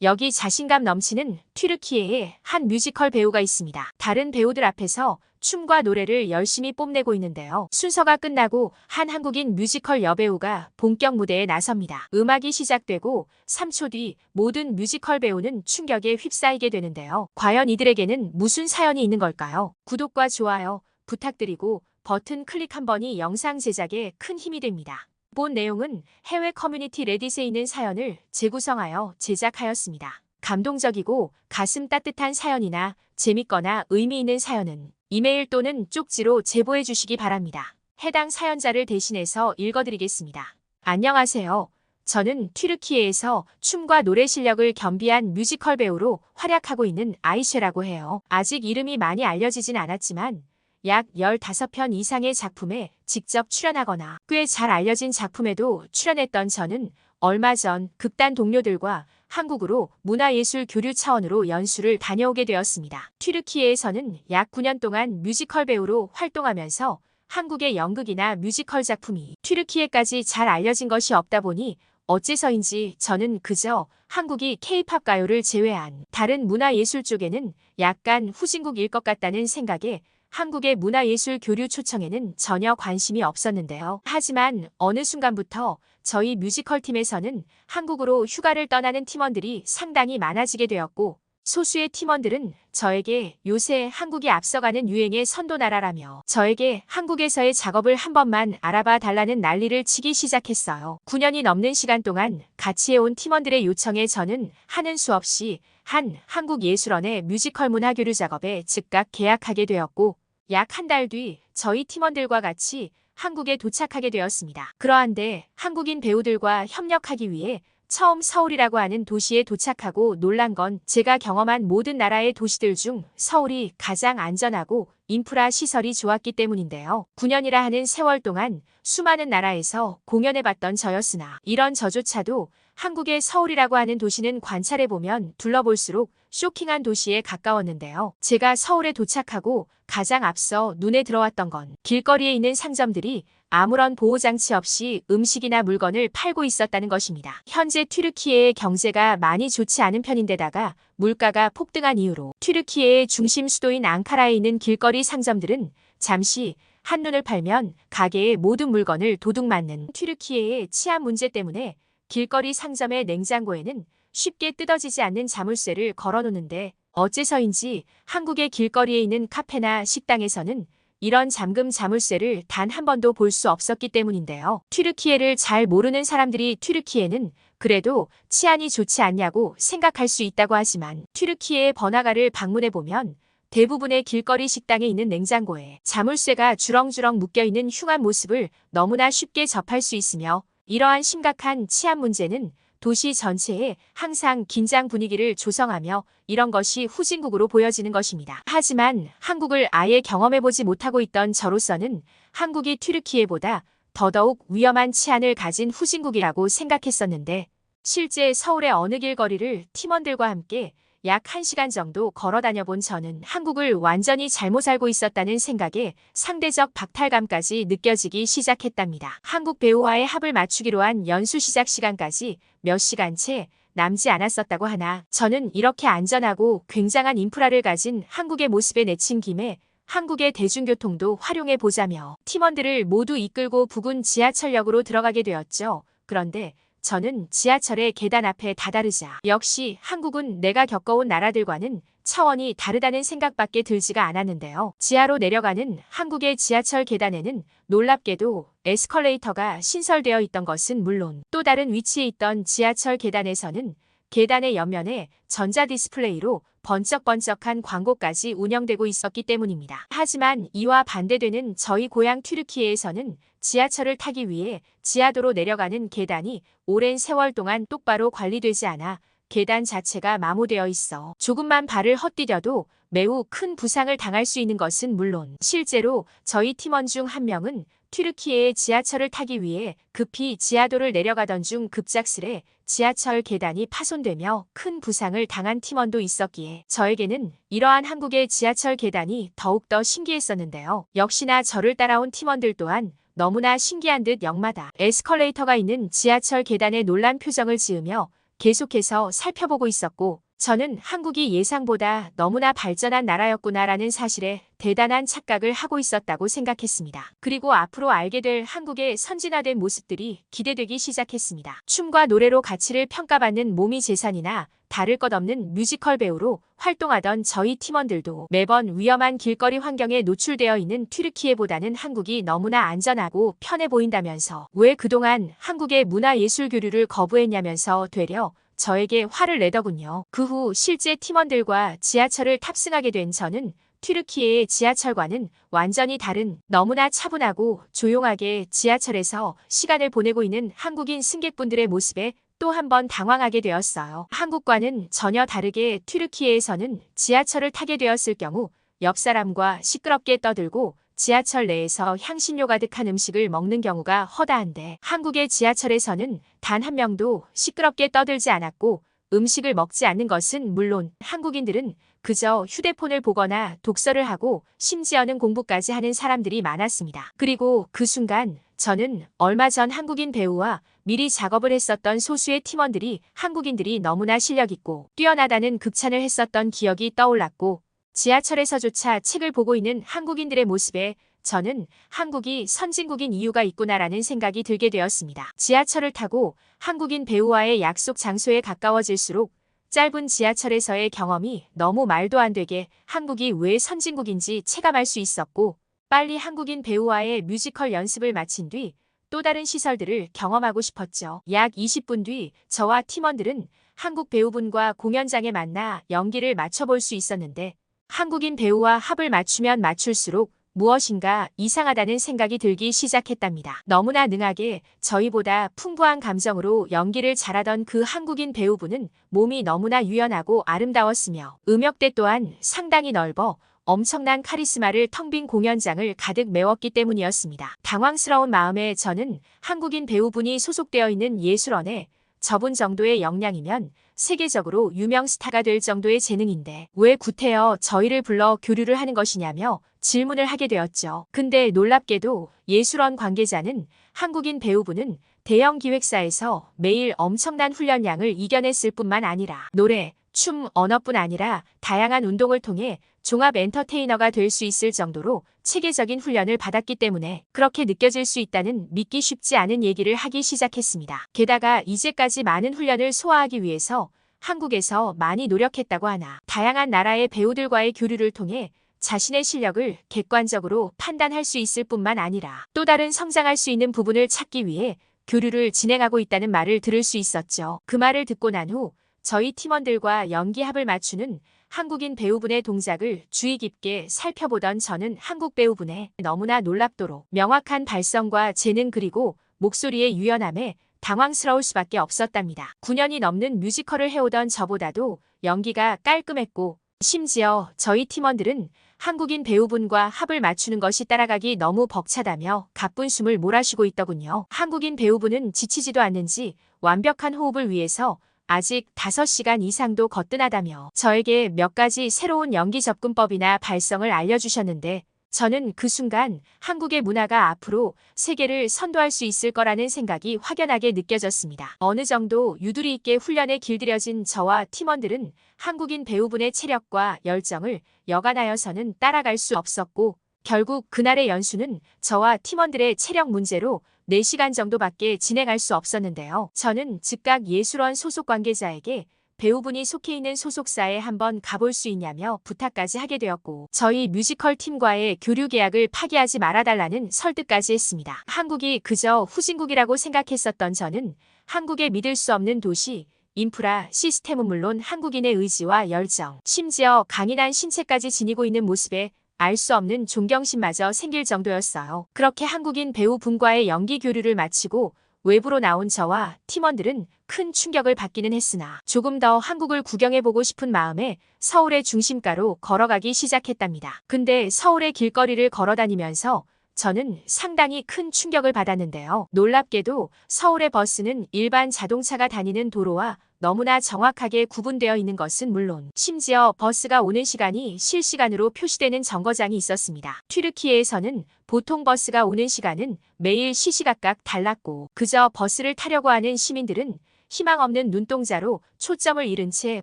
여기 자신감 넘치는 튀르키예의 한 뮤지컬 배우가 있습니다. 다른 배우들 앞에서 춤과 노래를 열심히 뽐내고 있는데요. 순서가 끝나고 한 한국인 뮤지컬 여배우가 본격 무대에 나섭니다. 음악이 시작되고 3초 뒤 모든 뮤지컬 배우는 충격에 휩싸이게 되는데요. 과연 이들에게는 무슨 사연이 있는 걸까요? 구독과 좋아요 부탁드리고 버튼 클릭 한 번이 영상 제작에 큰 힘이 됩니다. 본 내용은 해외 커뮤니티 레딧에 있는 사연을 재구성하여 제작하였습니다. 감동적이고 가슴 따뜻한 사연이나 재밌거나 의미 있는 사연은 이메일 또는 쪽지로 제보해 주시기 바랍니다. 해당 사연자를 대신해서 읽어드리겠습니다. 안녕하세요. 저는 튀르키예에서 춤과 노래 실력을 겸비한 뮤지컬 배우로 활약하고 있는 아이쉐라고 해요. 아직 이름이 많이 알려지진 않았지만 약 15편 이상의 작품에 직접 출연하거나 꽤 잘 알려진 작품에도 출연했던 저는 얼마 전 극단 동료들과 한국으로 문화예술 교류 차원으로 연수를 다녀오게 되었습니다. 튀르키예에서는 약 9년 동안 뮤지컬 배우로 활동하면서 한국의 연극이나 뮤지컬 작품이 튀르키예까지 잘 알려진 것이 없다 보니 어째서인지 저는 그저 한국이 K-팝 가요를 제외한 다른 문화예술 쪽에는 약간 후진국일 것 같다는 생각에 한국의 문화예술 교류 초청에는 전혀 관심이 없었는데요. 하지만 어느 순간부터 저희 뮤지컬 팀에서는 한국으로 휴가를 떠나는 팀원들이 상당히 많아지게 되었고 소수의 팀원들은 저에게 요새 한국이 앞서가는 유행의 선도나라라며 저에게 한국에서의 작업을 한 번만 알아봐 달라는 난리를 치기 시작했어요. 9년이 넘는 시간 동안 같이 해온 팀원들의 요청에 저는 하는 수 없이 한 한국예술원의 뮤지컬 문화교류 작업에 즉각 계약하게 되었고 약 한 달 뒤 저희 팀원들과 같이 한국에 도착하게 되었습니다. 그러한데 한국인 배우들과 협력하기 위해 처음 서울이라고 하는 도시에 도착하고 놀란 건 제가 경험한 모든 나라의 도시들 중 서울이 가장 안전하고 인프라 시설이 좋았기 때문인데요. 9년이라 하는 세월 동안 수많은 나라에서 공연해봤던 저였으나 이런 저조차도 한국의 서울이라고 하는 도시는 관찰해보면 둘러볼수록 쇼킹한 도시에 가까웠는데요. 제가 서울에 도착하고 가장 앞서 눈에 들어왔던 건 길거리에 있는 상점들이 아무런 보호장치 없이 음식이나 물건을 팔고 있었다는 것입니다. 현재 튀르키예의 경제가 많이 좋지 않은 편인데다가 물가가 폭등한 이유로 튀르키예의 중심 수도인 앙카라에 있는 길거리 상점들은 잠시 한눈을 팔면 가게의 모든 물건을 도둑맞는 튀르키예의 치안 문제 때문에 길거리 상점의 냉장고에는 쉽게 뜯어지지 않는 자물쇠를 걸어놓는데 어째서인지 한국의 길거리에 있는 카페나 식당에서는 이런 잠금 자물쇠를 단 한 번도 볼 수 없었기 때문인데요. 튀르키예를 잘 모르는 사람들이 튀르키예는 그래도 치안이 좋지 않냐고 생각할 수 있다고 하지만 튀르키예의 번화가를 방문해보면 대부분의 길거리 식당에 있는 냉장고에 자물쇠가 주렁주렁 묶여있는 흉한 모습을 너무나 쉽게 접할 수 있으며 이러한 심각한 치안 문제는 도시 전체에 항상 긴장 분위기를 조성하며 이런 것이 후진국으로 보여지는 것입니다. 하지만 한국을 아예 경험해보지 못하고 있던 저로서는 한국이 튀르키예보다 더더욱 위험한 치안을 가진 후진국이라고 생각했었는데 실제 서울의 어느 길거리를 팀원들과 함께 약 1시간 정도 걸어 다녀본 저는 한국을 완전히 잘못 알고 있었다는 생각에 상대적 박탈감까지 느껴지기 시작했답니다. 한국 배우와의 합을 맞추기로 한 연수 시작 시간까지 몇 시간 채 남지 않았었다고 하나 저는 이렇게 안전하고 굉장한 인프라를 가진 한국의 모습에 내친 김에 한국의 대중교통도 활용해 보자며 팀원들을 모두 이끌고 부근 지하철역으로 들어가게 되었죠. 그런데 저는 지하철의 계단 앞에 다다르자 역시 한국은 내가 겪어온 나라들과는 차원이 다르다는 생각밖에 들지가 않았는데요. 지하로 내려가는 한국의 지하철 계단에는 놀랍게도 에스컬레이터가 신설되어 있던 것은 물론 또 다른 위치에 있던 지하철 계단에서는 계단의 옆면에 전자 디스플레이로 번쩍번쩍한 광고까지 운영되고 있었기 때문입니다. 하지만 이와 반대되는 저희 고향 튀르키예에서는 지하철을 타기 위해 지하도로 내려가는 계단이 오랜 세월 동안 똑바로 관리되지 않아 계단 자체가 마모되어 있어 조금만 발을 헛디뎌도 매우 큰 부상을 당할 수 있는 것은 물론 실제로 저희 팀원 중 한 명은 튀르키예의 지하철을 타기 위해 급히 지하도를 내려가던 중 급작스레 지하철 계단이 파손되며 큰 부상을 당한 팀원도 있었기에 저에게는 이러한 한국의 지하철 계단이 더욱더 신기했었는데요. 역시나 저를 따라온 팀원들 또한 너무나 신기한 듯 역마다 에스컬레이터가 있는 지하철 계단에 놀란 표정을 지으며 계속해서 살펴보고 있었고, 저는 한국이 예상보다 너무나 발전한 나라였구나라는 사실에 대단한 착각을 하고 있었다고 생각했습니다. 그리고 앞으로 알게 될 한국의 선진화된 모습들이 기대되기 시작했습니다. 춤과 노래로 가치를 평가받는 몸이 재산이나 다를 것 없는 뮤지컬 배우로 활동하던 저희 팀원들도 매번 위험한 길거리 환경에 노출되어 있는 튀르키예보다는 한국이 너무나 안전하고 편해 보인다면서 왜 그동안 한국의 문화예술 교류를 거부했냐면서 되려 저에게 화를 내더군요. 그 후 실제 팀원들과 지하철을 탑승하게 된 저는 튀르키예의 지하철과는 완전히 다른 너무나 차분하고 조용하게 지하철에서 시간을 보내고 있는 한국인 승객분들의 모습에 또 한 번 당황하게 되었어요. 한국과는 전혀 다르게 튀르키예에서는 지하철을 타게 되었을 경우 옆 사람과 시끄럽게 떠들고 지하철 내에서 향신료 가득한 음식을 먹는 경우가 허다한데 한국의 지하철에서는 단 한 명도 시끄럽게 떠들지 않았고 음식을 먹지 않는 것은 물론 한국인들은 그저 휴대폰을 보거나 독서를 하고 심지어는 공부까지 하는 사람들이 많았습니다. 그리고 그 순간 저는 얼마 전 한국인 배우와 미리 작업을 했었던 소수의 팀원들이 한국인들이 너무나 실력있고 뛰어나다는 극찬을 했었던 기억이 떠올랐고 지하철에서조차 책을 보고 있는 한국인들의 모습에 저는 한국이 선진국인 이유가 있구나라는 생각이 들게 되었습니다. 지하철을 타고 한국인 배우와의 약속 장소에 가까워질수록 짧은 지하철에서의 경험이 너무 말도 안 되게 한국이 왜 선진국인지 체감할 수 있었고 빨리 한국인 배우와의 뮤지컬 연습을 마친 뒤 또 다른 시설들을 경험하고 싶었죠. 약 20분 뒤 저와 팀원들은 한국 배우분과 공연장에 만나 연기를 맞춰볼 수 있었는데 한국인 배우와 합을 맞추면 맞출수록 무엇인가 이상하다는 생각이 들기 시작했답니다. 너무나 능하게 저희보다 풍부한 감정으로 연기를 잘하던 그 한국인 배우분은 몸이 너무나 유연하고 아름다웠으며 음역대 또한 상당히 넓어 엄청난 카리스마를 텅 빈 공연장을 가득 메웠기 때문이었습니다. 당황스러운 마음에 저는 한국인 배우분이 소속되어 있는 예술원에 저분 정도의 역량이면 세계적으로 유명 스타가 될 정도의 재능인데 왜 구태여 저희를 불러 교류를 하는 것이냐며 질문을 하게 되었죠. 근데 놀랍게도 예술원 관계자는 한국인 배우분은 대형 기획사에서 매일 엄청난 훈련량을 이겨냈을 뿐만 아니라 노래, 춤, 언어뿐 아니라 다양한 운동을 통해 종합 엔터테이너가 될 수 있을 정도로 체계적인 훈련을 받았기 때문에 그렇게 느껴질 수 있다는 믿기 쉽지 않은 얘기를 하기 시작했습니다. 게다가 이제까지 많은 훈련을 소화하기 위해서 한국에서 많이 노력했다고 하나 다양한 나라의 배우들과의 교류를 통해 자신의 실력을 객관적으로 판단할 수 있을 뿐만 아니라 또 다른 성장할 수 있는 부분을 찾기 위해 교류를 진행하고 있다는 말을 들을 수 있었죠. 그 말을 듣고 난 후 저희 팀원들과 연기합을 맞추는 한국인 배우분의 동작을 주의 깊게 살펴보던 저는 한국 배우분의 너무나 놀랍도록 명확한 발성과 재능 그리고 목소리의 유연함에 당황스러울 수밖에 없었답니다. 9년이 넘는 뮤지컬을 해오던 저보다도 연기가 깔끔했고 심지어 저희 팀원들은 한국인 배우분과 합을 맞추는 것이 따라가기 너무 벅차다며 가쁜 숨을 몰아쉬고 있더군요. 한국인 배우분은 지치지도 않는지 완벽한 호흡을 위해서 아직 5시간 이상도 거뜬하다며 저에게 몇 가지 새로운 연기 접근법이나 발성을 알려주셨는데 저는 그 순간 한국의 문화가 앞으로 세계를 선도할 수 있을 거라는 생각이 확연하게 느껴졌습니다. 어느 정도 유두리 있게 훈련에 길들여진 저와 팀원들은 한국인 배우분의 체력과 열정을 여간하여서는 따라갈 수 없었고 결국 그날의 연수는 저와 팀원들의 체력 문제로 4시간 정도밖에 진행할 수 없었는데요. 저는 즉각 예술원 소속 관계자에게 배우분이 속해 있는 소속사에 한번 가볼 수 있냐며 부탁까지 하게 되었고 저희 뮤지컬 팀과의 교류 계약을 파기하지 말아달라는 설득까지 했습니다. 한국이 그저 후진국이라고 생각했었던 저는 한국의 믿을 수 없는 도시, 인프라, 시스템은 물론 한국인의 의지와 열정, 심지어 강인한 신체까지 지니고 있는 모습에 알 수 없는 존경심마저 생길 정도였어요. 그렇게 한국인 배우분과의 연기 교류를 마치고 외부로 나온 저와 팀원들은 큰 충격을 받기는 했으나 조금 더 한국을 구경해보고 싶은 마음에 서울의 중심가로 걸어가기 시작했답니다. 근데 서울의 길거리를 걸어다니면서 저는 상당히 큰 충격을 받았는데요. 놀랍게도 서울의 버스는 일반 자동차가 다니는 도로와 너무나 정확하게 구분되어 있는 것은 물론 심지어 버스가 오는 시간이 실시간으로 표시되는 정거장이 있었습니다. 튀르키예에서는 보통 버스가 오는 시간은 매일 시시각각 달랐고 그저 버스를 타려고 하는 시민들은 희망 없는 눈동자로 초점을 잃은 채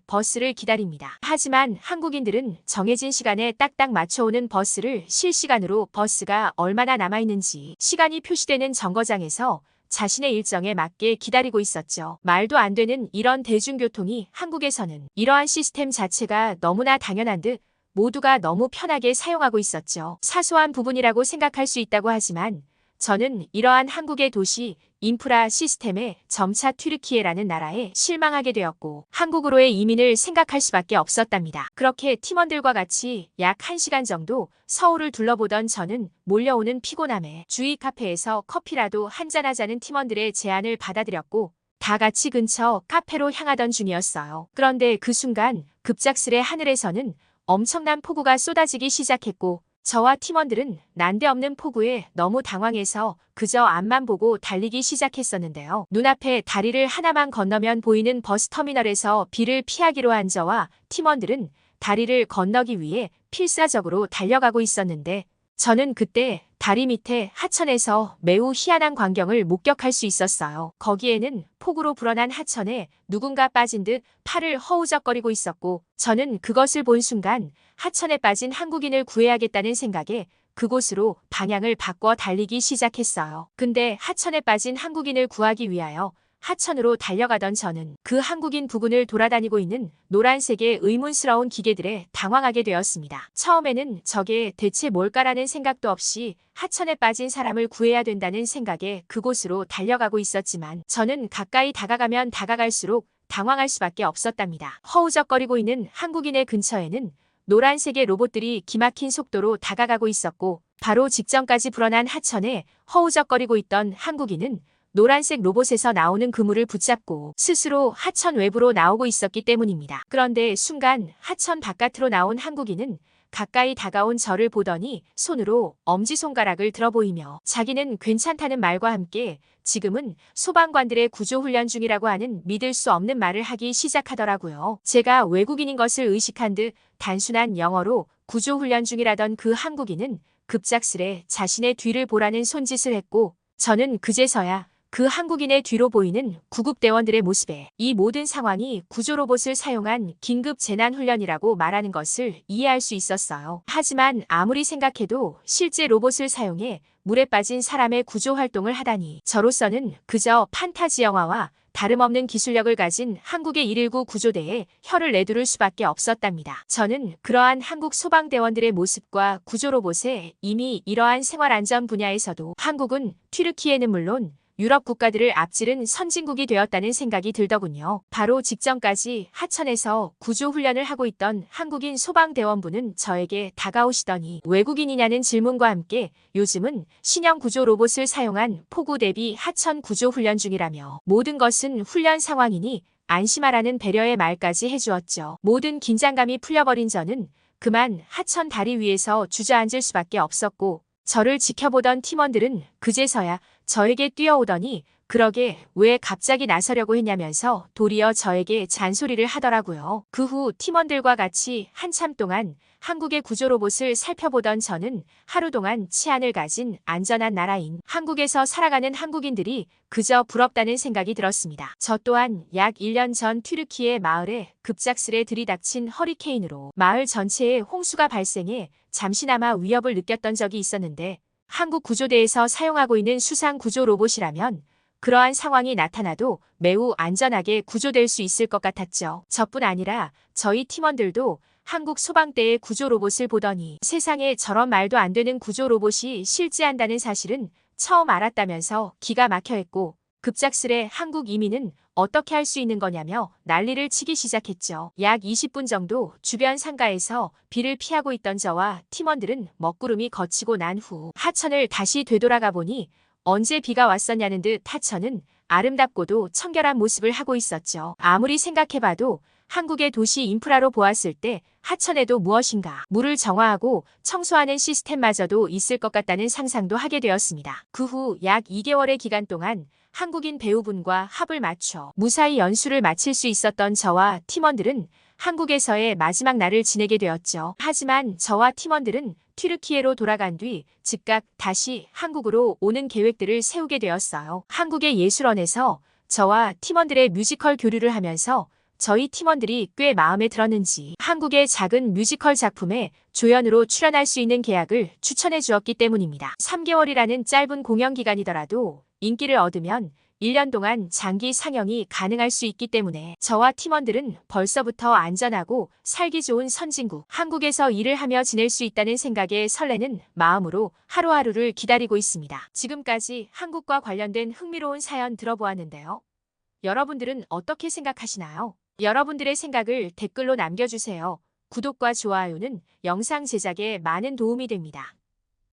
버스를 기다립니다. 하지만 한국인들은 정해진 시간에 딱딱 맞춰오는 버스를 실시간으로 버스가 얼마나 남아있는지 시간이 표시되는 정거장에서 자신의 일정에 맞게 기다리고 있었죠. 말도 안 되는 이런 대중교통이 한국에서는 이러한 시스템 자체가 너무나 당연한 듯 모두가 너무 편하게 사용하고 있었죠. 사소한 부분이라고 생각할 수 있다고 하지만 저는 이러한 한국의 도시 인프라 시스템에 점차 튀르키예라는 나라에 실망하게 되었고 한국으로의 이민을 생각할 수밖에 없었답니다. 그렇게 팀원들과 같이 약 1시간 정도 서울을 둘러보던 저는 몰려오는 피곤함에 주위 카페에서 커피라도 한잔하자는 팀원들의 제안을 받아들였고 다 같이 근처 카페로 향하던 중이었어요. 그런데 그 순간 급작스레 하늘에서는 엄청난 폭우가 쏟아지기 시작했고 저와 팀원들은 난데없는 폭우에 너무 당황해서 그저 앞만 보고 달리기 시작했었는데요. 눈앞에 다리를 하나만 건너면 보이는 버스터미널에서 비를 피하기로 한 저와 팀원들은 다리를 건너기 위해 필사적으로 달려가고 있었는데 저는 그때 다리 밑에 하천에서 매우 희한한 광경을 목격할 수 있었어요. 거기에는 폭우로 불어난 하천에 누군가 빠진 듯 팔을 허우적거리고 있었고 저는 그것을 본 순간 하천에 빠진 한국인을 구해야겠다는 생각에 그곳으로 방향을 바꿔 달리기 시작했어요. 근데 하천에 빠진 한국인을 구하기 위하여 하천으로 달려가던 저는 그 한국인 부근을 돌아다니고 있는 노란색의 의문스러운 기계들에 당황하게 되었습니다. 처음에는 저게 대체 뭘까라는 생각도 없이 하천에 빠진 사람을 구해야 된다는 생각에 그곳으로 달려가고 있었지만 저는 가까이 다가가면 다가갈수록 당황할 수밖에 없었답니다. 허우적거리고 있는 한국인의 근처에는 노란색의 로봇들이 기막힌 속도로 다가가고 있었고 바로 직전까지 불어난 하천에 허우적거리고 있던 한국인은 노란색 로봇에서 나오는 그물을 붙잡고 스스로 하천 외부로 나오고 있었기 때문입니다. 그런데 순간 하천 바깥으로 나온 한국인은 가까이 다가온 저를 보더니 손으로 엄지손가락을 들어 보이며 자기는 괜찮다는 말과 함께 지금은 소방관들의 구조훈련 중이라고 하는 믿을 수 없는 말을 하기 시작하더라고요. 제가 외국인인 것을 의식한 듯 단순한 영어로 구조훈련 중이라던 그 한국인은 급작스레 자신의 뒤를 보라는 손짓을 했고 저는 그제서야 그 한국인의 뒤로 보이는 구급대원들의 모습에 이 모든 상황이 구조로봇을 사용한 긴급 재난훈련이라고 말하는 것을 이해할 수 있었어요. 하지만 아무리 생각해도 실제 로봇을 사용해 물에 빠진 사람의 구조활동을 하다니 저로서는 그저 판타지 영화와 다름없는 기술력을 가진 한국의 119 구조대에 혀를 내두를 수밖에 없었답니다. 저는 그러한 한국 소방대원들의 모습과 구조로봇에 이미 이러한 생활안전 분야에서도 한국은 튀르키예는 물론 유럽 국가들을 앞지른 선진국이 되었다는 생각이 들더군요. 바로 직전까지 하천에서 구조훈련을 하고 있던 한국인 소방대원분은 저에게 다가오시더니 외국인이냐는 질문과 함께 요즘은 신형 구조 로봇을 사용한 폭우 대비 하천 구조훈련 중이라며 모든 것은 훈련 상황이니 안심하라는 배려의 말까지 해주었죠. 모든 긴장감이 풀려버린 저는 그만 하천 다리 위에서 주저앉을 수밖에 없었고 저를 지켜보던 팀원들은 그제서야 저에게 뛰어오더니 그러게 왜 갑자기 나서려고 했냐면서 도리어 저에게 잔소리를 하더라고요. 그 후 팀원들과 같이 한참 동안 한국의 구조로봇을 살펴보던 저는 하루 동안 치안을 가진 안전한 나라인 한국에서 살아가는 한국인들이 그저 부럽다는 생각이 들었습니다. 저 또한 약 1년 전 튀르키예 마을에 급작스레 들이닥친 허리케인으로 마을 전체에 홍수가 발생해 잠시나마 위협을 느꼈던 적이 있었는데 한국 구조대에서 사용하고 있는 수상 구조 로봇이라면 그러한 상황이 나타나도 매우 안전하게 구조될 수 있을 것 같았죠. 저뿐 아니라 저희 팀원들도 한국 소방대의 구조 로봇을 보더니 세상에 저런 말도 안 되는 구조 로봇이 실제한다는 사실은 처음 알았다면서 기가 막혀 했고 급작스레 한국 이민은 어떻게 할 수 있는 거냐며 난리를 치기 시작했죠. 약 20분 정도 주변 상가에서 비를 피하고 있던 저와 팀원들은 먹구름이 거치고 난 후 하천을 다시 되돌아가 보니 언제 비가 왔었냐는 듯 하천은 아름답고도 청결한 모습을 하고 있었죠. 아무리 생각해봐도 한국의 도시 인프라로 보았을 때 하천에도 무엇인가 물을 정화하고 청소하는 시스템마저도 있을 것 같다는 상상도 하게 되었습니다. 그 후 약 2개월의 기간 동안 한국인 배우분과 합을 맞춰 무사히 연수를 마칠 수 있었던 저와 팀원들은 한국에서의 마지막 날을 지내게 되었죠. 하지만 저와 팀원들은 튀르키예로 돌아간 뒤 즉각 다시 한국으로 오는 계획들을 세우게 되었어요. 한국의 예술원에서 저와 팀원들의 뮤지컬 교류를 하면서 저희 팀원들이 꽤 마음에 들었는지 한국의 작은 뮤지컬 작품에 조연으로 출연할 수 있는 계약을 추천해 주었기 때문입니다. 3개월이라는 짧은 공연 기간이더라도 인기를 얻으면 1년 동안 장기 상영이 가능할 수 있기 때문에 저와 팀원들은 벌써부터 안전하고 살기 좋은 선진국 한국에서 일을 하며 지낼 수 있다는 생각에 설레는 마음으로 하루하루를 기다리고 있습니다. 지금까지 한국과 관련된 흥미로운 사연 들어보았는데요. 여러분들은 어떻게 생각하시나요? 여러분들의 생각을 댓글로 남겨주세요. 구독과 좋아요는 영상 제작에 많은 도움이 됩니다.